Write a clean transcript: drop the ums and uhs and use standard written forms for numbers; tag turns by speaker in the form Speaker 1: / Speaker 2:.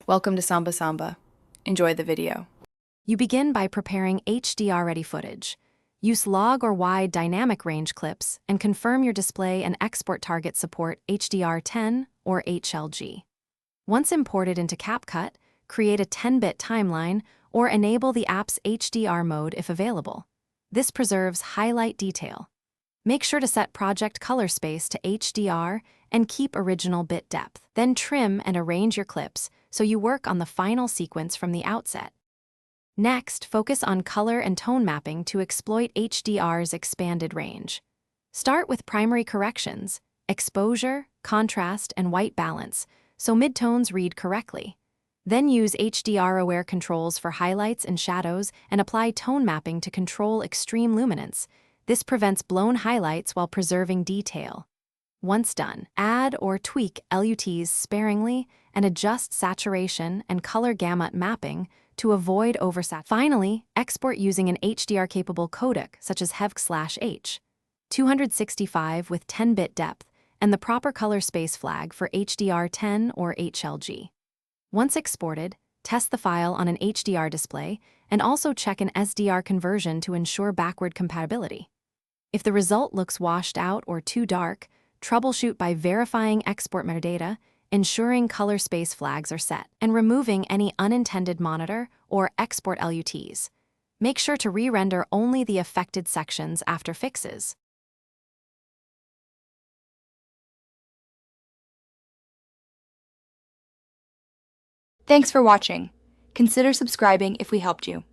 Speaker 1: Welcome to Samba Samba. Enjoy the video.
Speaker 2: You begin by preparing HDR-ready footage. Use log or wide dynamic range clips and confirm your display and export targets support HDR10 or HLG. Once imported into Capcut, create a 10-bit timeline or enable the app's HDR mode if available. This preserves highlight detail. Make sure to set project color space to HDR and keep original bit depth. Then trim and arrange your clips so you work on the final sequence from the outset. Next, focus on color and tone mapping to exploit HDR's expanded range. Start with primary corrections, exposure, contrast, and white balance, so midtones read correctly. Then use HDR-aware controls for highlights and shadows and apply tone mapping to control extreme luminance. This prevents blown highlights while preserving detail. Once done, add or tweak LUTs sparingly and adjust saturation and color gamut mapping to avoid oversaturation. Finally, export using an HDR-capable codec such as HEVC/H, 265 with 10-bit depth, and the proper color space flag for HDR10 or HLG. Once exported, test the file on an HDR display and also check an SDR conversion to ensure backward compatibility. If the result looks washed out or too dark, troubleshoot by verifying export metadata, ensuring color space flags are set, and removing any unintended monitor or export LUTs. Make sure to re-render only the affected sections after fixes.
Speaker 3: Thanks for watching. Consider subscribing if we helped you.